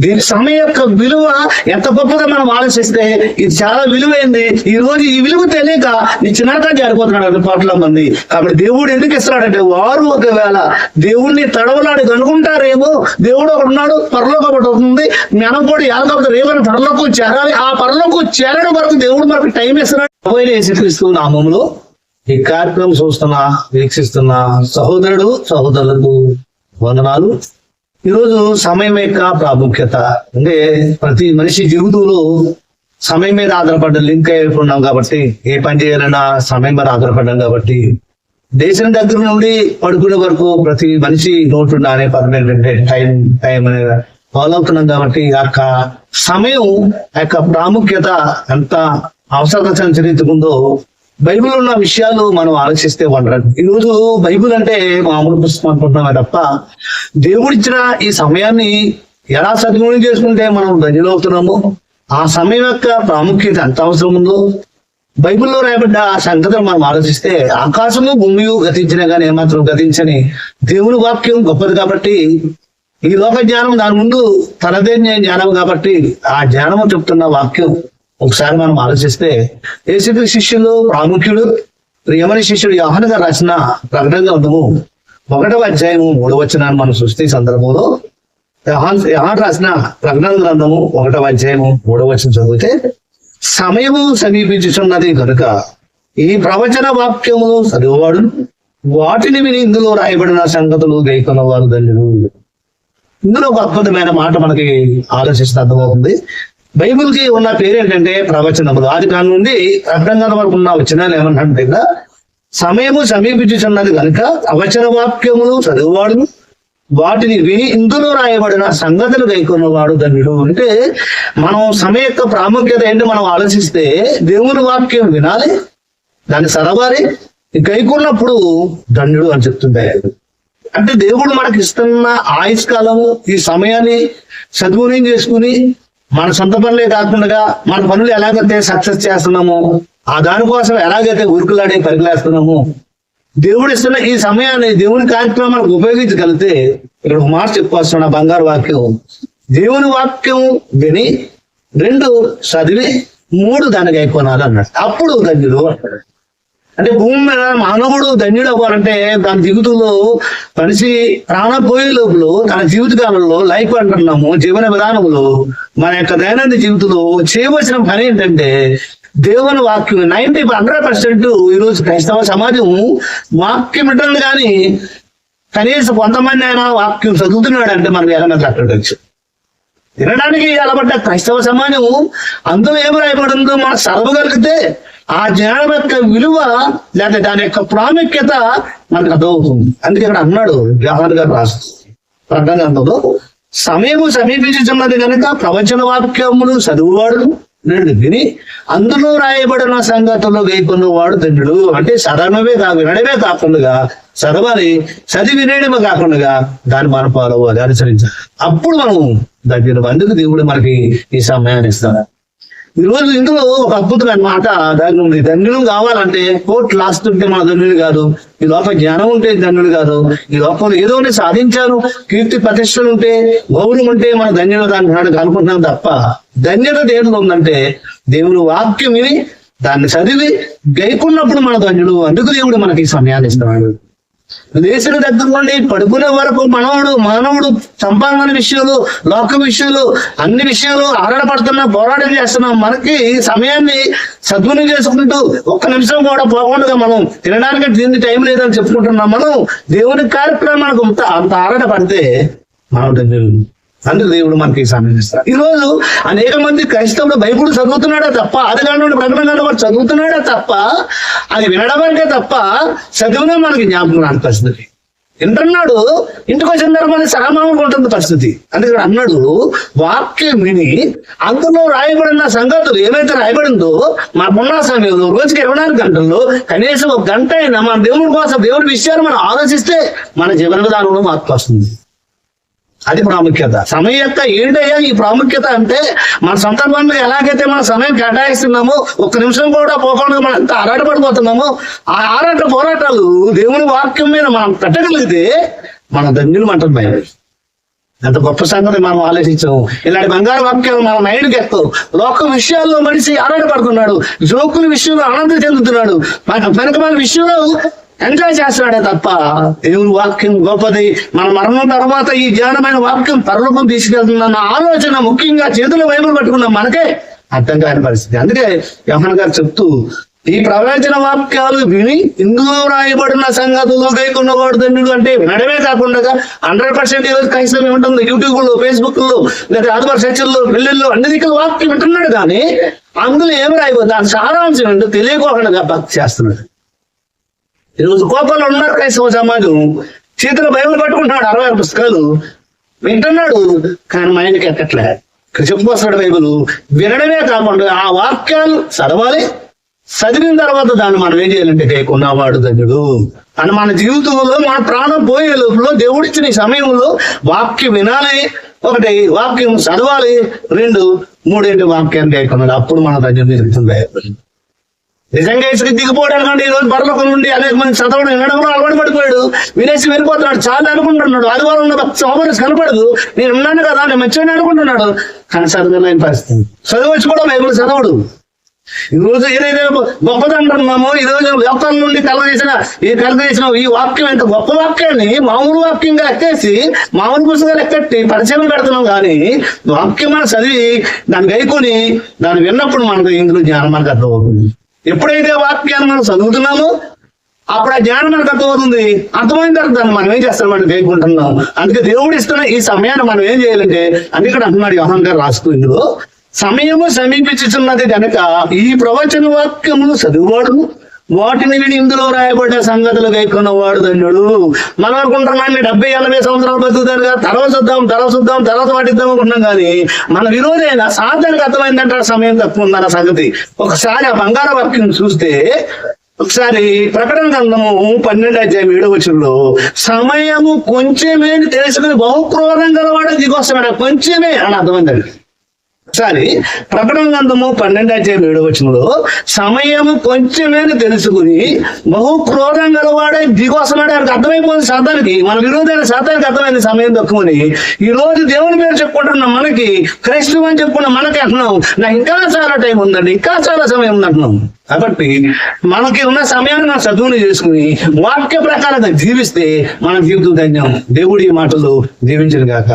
దీని సమయం యొక్క విలువ ఎంత గొప్పగా మనం ఆలోచిస్తే ఇది చాలా విలువైంది. ఈ రోజు ఈ విలువ తెలియక నీ చిన్నగా జారిపోతున్నాడు కోట్ల మంది. కాబట్టి దేవుడు ఎందుకు ఇస్తున్నాడంటే, వారు ఒకవేళ దేవుడిని తడవలాడి అనుకుంటారేమో, దేవుడు ఒకడు ఉన్నాడు, పరలోకం ఒకటి అవుతుంది, జ్ఞానం కూడా యాదవుతారు, రేపటి పరలోకం చేరాలి, ఆ పరలోకం చేరడం వరకు దేవుడు మనకు టైం ఇస్తున్నాడు. యేసుక్రీస్తు నామములో ఈ కార్యక్రమం వీక్షిస్తున్న సహోదరుడు సహోదరులకు వందనాలు. ఈరోజు సమయం యొక్క ప్రాముఖ్యత అంటే ప్రతి మనిషి జీవితంలో సమయం మీద ఆధారపడ్డ లింక్ అయిపోయినాం కాబట్టి, ఏ పని చేయాలన్నా సమయం మీద ఆధారపడ్డాం కాబట్టి, దేశం దగ్గర నుండి పడుకునే వరకు ప్రతి మనిషి నోటు అనే పర్మనెంట్ టైం అనేది ఫాలో అవుతున్నాం కాబట్టి, ఆ యొక్క సమయం యొక్క ప్రాముఖ్యత ఎంత అవసరత చరిత్రకుందో బైబిల్ ఉన్న విషయాలు మనం ఆలోచిస్తే వండరు. ఈరోజు బైబిల్ అంటే మామూలు పుస్తకం అనుకుంటున్నామే తప్ప, దేవుడిచ్చిన ఈ సమయాన్ని ఎలా సద్వినియోగం చేసుకుంటే మనం ధన్యులు అవుతున్నామో, ఆ సమయం యొక్క ప్రాముఖ్యత ఎంత అవసరం ఉందో బైబిల్లో రాయబడ్డ ఆ సంగతులు మనం ఆలోచిస్తే, ఆకాశము భూమి గతించినా కానీ ఏమాత్రం గతించని దేవుని వాక్యం గొప్పది కాబట్టి, ఈ లోక జ్ఞానం దాని ముందు తనదే జ్ఞానం కాబట్టి, ఆ జ్ఞానము చెప్తున్న వాక్యం ఒకసారి మనం ఆలోచిస్తే, యేసుక్రీస్తు శిష్యులు ప్రాముఖ్యుడు ప్రియమని శిష్యుడు యోహాను గారు రాసిన ప్రకటన గ్రంథము 1వ అధ్యాయము 3వ వచనాన్ని మనం చూస్తే, ఈ సందర్భంలో యోహాను రాసిన ప్రకటన గ్రంథము 1వ అధ్యాయము 3వ వచనం చదివితే, సమయము సమీపించుచున్నది కనుక ఈ ప్రవచన వాక్యములు చదువువాడు వాటిని విని ఇందులో రాయబడిన సంగతులు గైకొన్న వారు ధన్యులు. ఇందులో ఒక అద్భుతమైన మాట మనకి ఆలోచిస్తే అర్థమవుతుంది. బైబిల్ కి ఉన్న పేరు ఏంటంటే ప్రవచనములు. ఆది కాలం నుండి ప్రకటన వరకు ఉన్న వచనాలు ఏమంటే, సమయము సమీపించుచున్నది కనుక ప్రవచన వాక్యములు చదువువాడు వాటిని విని ఇందులో రాయబడిన సంగతులు గైకొన్నవాడు ధన్యుడు. అంటే మనం సమయం యొక్క ప్రాముఖ్యత ఏంటో మనం ఆలోచిస్తే, దేవుని వాక్యం వినాలి, దాన్ని చదవాలి, గైకొన్నప్పుడు ధన్యుడు అని చెప్తుంటే, అంటే దేవుడు మనకి ఇస్తున్న ఆయుష్కాలము ఈ సమయాన్ని సద్వినియోగం చేసుకుని మన సొంత పనులే కాకుండా మన పనులు ఎలాగైతే సక్సెస్ చేస్తున్నామో, ఆ దానికోసం ఎలాగైతే ఉరుకులాడే పరిగెలేస్తున్నామో, దేవుడు ఇస్తున్న ఈ సమయాన్ని దేవుని కార్యక్రమాలకు ఉపయోగించగలిగితే, ఇక్కడ ఒక మాట చెప్పుకొస్తున్న బంగారు వాక్యం, దేవుని వాక్యం విని 2 చదివి 3 దానికి అయిపోయినారు అన్నాడు. అప్పుడు ధన్యుడు అంటాడు. అంటే భూమి మీద మానవుడు ధన్యుడు అవ్వాలంటే దాని జీవితంలో మనిషి ప్రాణం పోయే లోపల తన జీవిత కాలంలో లైఫ్ అంటున్నాము, జీవన విధానంలో మన యొక్క దైనందిన జీవితంలో చేయవలసిన పని ఏంటంటే, దేవుని వాక్యం 100% ఈరోజు క్రైస్తవ సమాజం వాక్యం వింటుంది, కానీ కనీసం కొంతమంది అయినా వాక్యం చదువుతున్నాడు అంటే మనకు ఎలా అక్కడికి వినడానికి అలబడ్డ క్రైస్తవ సమాజం అందులో ఏమి రాయబడిందో మనం చదవగలిగితే ఆ జ్ఞానం యొక్క విలువ లేదా దాని యొక్క ప్రాముఖ్యత మనకు అర్థమవుతుంది. అందుకే ఇక్కడ అన్నాడు యోహాను గారు రాష్ట్రంలో, సమయము సమీపించుచున్నది కనుక ప్రవచన వాక్యములు చదువువాడు విని అందులో రాయబడిన సంగతులు గైకొన్నవాడు ధన్యుడు. అంటే చదవడమే వినడమే కాకుండా చదవాలి, చదివి వినడమే కాకుండా దాన్ని మనం ఫాలో అవ్వాలి, అనుసరించాలి. అప్పుడు మనం దగ్గర అందుకు దేవుడు మనకి ఈ సమయాన్ని ఇస్తాడు. ఈరోజు ఇందులో ఒక అద్భుతమైన మాట దాని ఉంది. ధన్యులు కావాలంటే కోర్టు లాస్ట్ ఉంటే మన ధన్యులు కాదు, ఈ లోపల జ్ఞానం ఉంటే ధన్యులు కాదు, ఈ లోపల ఏదో సాధించాను, కీర్తి ప్రతిష్టలు ఉంటే గౌరవం ఉంటే మన ధన్యత అనుకుంటున్నాం తప్ప, ధన్యత దేంట్లో ఉందంటే దేవుని వాక్యం విని దాన్ని చదివి గైకున్నప్పుడు మన ధన్యుడు. అందుకు దేవుడు మనకి ఈ సమయాన్ని ఇస్తున్నాడు. దేశం దగ్గర నుండి పడుకునే వరకు మానవుడు సంపాదన విషయాలు, లోక విషయాలు, అన్ని విషయాలు ఆరాటపడుతున్నా, పోరాటం చేస్తున్నాం. మనకి సమయాన్ని సద్వినియోగం చేసుకుంటూ 1 నిమిషం కూడా పోకుండా మనం తినడానికి దీనికి టైం లేదని చెప్పుకుంటున్నాం. మనం దేవుని కార్యక్రమానికి అంత ఆరాటపడితే మనం అందుకు దేవుడు మనకి సమయం ఇస్తాడు. ఈ రోజు అనేక మంది క్రైస్తవులు బైబిల్ చదువుతున్నాడే తప్ప, అది కానివ్వండి ప్రకటన చదువుతున్నాడే తప్ప, అది వినడమే తప్ప చదివినా మనకి జ్ఞాపకం రాని పరిస్థితి. వింటున్నాడు, ఇంటికి వచ్చిన తర్వాత సహమానంగా ఉంటుంది పరిస్థితి. అందుకే అన్నాడు, వాక్యం విని అందులో రాయబడిన సంగతులు ఏవైతే రాయబడిందో మనకున్న సమయంలో రోజుకి 24 గంటల్లో కనీసం 1 గంట అయినా మన దేవుడి కోసం, దేవుడి విషయాలు మనం ఆలోచిస్తే మన జీవన విధానంలో మార్పు వస్తుంది. అది ప్రాముఖ్యత. సమయం యొక్క ఏంటయ్యా ఈ ప్రాముఖ్యత అంటే, మన సొంత పనులు ఎలాగైతే మన సమయం కేటాయిస్తున్నామో 1 నిమిషం కూడా పోకుండా మనం ఎంత ఆరాటపడిపోతున్నామో, ఆ ఆరాట పోరాటాలు దేవుని వాక్యం మీద మనం పెట్టగలిగితే మన ధన్యులు అంటారు భయం. అంత గొప్ప సంగతి మనం ఆలోచించాం. ఇలాంటి బంగారు వాక్యాలు మన మైండ్కి ఎక్కవు. లోక విషయాల్లో మనిషి ఆరాటపడుతున్నాడు, జోకుల విషయంలో ఆనందం చెందుతున్నాడు, మన విషయంలో ఎంజాయ్ చేస్తున్నాడే తప్ప దేవుని వాక్యం గొప్పది. మన మరణం తర్వాత ఈ జ్ఞానమైన వాక్యం పరలోకం తీసుకెళ్తుందన్న ఆలోచన ముఖ్యంగా చేతుల బైబిల్ పట్టుకున్నాం మనకే అర్థం కాని పరిస్థితి. అందుకే యోహాను గారు చెప్తూ ఈ ప్రవచన వాక్యాలు విని ఇందులో రాయబడిన సంగతులు గైకొన్నవాడు ధన్యుడు అంటే వినడమే కాకుండా 100% ఈరోజు క్రైస్తవం ఏముంటుంది, యూట్యూబ్ లో, ఫేస్బుక్ లో, లేదా ఆదివార చర్చల్లో, పెళ్లిళ్ళు అన్ని దిక్కుల వాక్యం వింటున్నాడు. కానీ అందులో ఏమి రాయబోదు, దాని సారాంశం ఏంటో తెలియకోకుండా భక్తి చేస్తున్నాడు. ఈరోజు కోపంలో ఉన్నారు క్రైస్తవ సమాజం. చేతిలో బైబిల్ పట్టుకుంటున్నాడు, 60 పుస్తకాలు వింటున్నాడు, కానీ మైండ్కి ఎక్కట్లే. చెప్పుకొస్తాడు బైబిల్ వినడమే కాకుండా ఆ వాక్యాలు చదవాలి, చదివిన తర్వాత దాన్ని మనం ఏం చేయాలంటే కొన్నవాడు ధన్యుడు అని మన జీవితంలో మన ప్రాణం పోయే లోపల దేవుడిచ్చిన ఈ సమయంలో వాక్యం వినాలి, ఒకటి వాక్యం చదవాలి, 2 3 వాక్యాన్ని లేకున్నాడు. అప్పుడు మన ధన్యుడు జరుగుతుంది. నిజంగా ఇసుకు దిగిపోవడానికి ఈ రోజు పరలోకం నుండి అనేక మంది చదవడం వినడంలో అలవాటు పడిపోయాడు, వినేసి వెళ్ళిపోతున్నాడు, చాలా అనుకుంటున్నాడు. ఆదివారం ఉన్న సోమవారం కనపడదు, నేను ఉన్నాను కదా, నేను మంచిగా అనుకుంటున్నాడు, కానీ చదవలేని పరిస్థితి. చదవచ్చు కూడా బైబిల్ చదవడు. ఈ రోజు ఏదైతే గొప్పదంటున్నామో, ఈ రోజు లోకాల నుండి కలగజేసిన ఈ వాక్యం ఎంత గొప్ప వాక్యాన్ని మామూలు వాక్యంగా ఎక్కేసి మామూలు పుస్తకాలు ఎక్కట్టి పరిచయం పెడుతున్నాం. కానీ వాక్యం మనం చదివి దాన్ని గైకొని దాన్ని విన్నప్పుడు మనకు ఇందులో జ్ఞానం మనకు అర్థమవుతుంది. ఎప్పుడైతే వాక్యాన్ని మనం చదువుతున్నామో అప్పుడు ఆ జ్ఞానం మనకు అర్థమవుతుంది. అర్థమైన తర్వాత దాన్ని మనం ఏం చేస్తాం, మనం గైకుంటున్నాం. అందుకే దేవుడు ఇస్తున్న ఈ సమయాన్ని మనం ఏం చేయాలంటే అందుకని అంటున్నాడు యోహాను గారు రాస్తూ, ఇందులో సమయము సమీపించుచున్నది కనుక ఈ ప్రవచన వాక్యమును చదువువాడు వాటిని విని ఇందులో రాయబడ్డ సంగతులు గైకొన్నవాడు ధన్యుడు. మనం అనుకుంటున్నాం 70-80 సంవత్సరాలు బతుకుతారు కదా, తర్వాత వాటిద్దాం అనుకుంటున్నాం. కానీ మన విరోధైన సాధారణకు అర్థమైందంటే సమయం తక్కువ ఉందన్న సంగతి. ఒకసారి ఆ బంగారు వాక్యం చూస్తే, ఒకసారి ప్రకటన గ్రంథము 12:7 సమయము కొంచెమే తెలుసుకుని బహుక్రోధం గలవాడు దిగొస్తున్నాడు. కొంచెమే అని అర్థమైందండి. ఒకసారి ప్రకటన గ్రంథము 12:7 సమయము కొంచెమే తెలుసుకుని బహు క్రోధం గలవాడే దిగొస్తున్నాడు. ఆయనకు అర్థమైపోయింది సాతానికి, మన విరోధమైన సాతానికి అర్థమైంది సమయం తక్కువని. ఈ రోజు దేవుని పేరు చెప్పుకుంటున్నాం, మనకి క్రైస్తవం అని చెప్పుకున్నాం, మనకి అంటున్నాం నాకు ఇంకా చాలా టైం ఉందండి, ఇంకా చాలా సమయం ఉంది అంటున్నాం. కాబట్టి మనకి ఉన్న సమయాన్ని మనం చదువుని చేసుకుని వాక్య ప్రకారంగా జీవిస్తే మన జీవితం ధన్యం. దేవుడి మాటలు దీవించను గాక.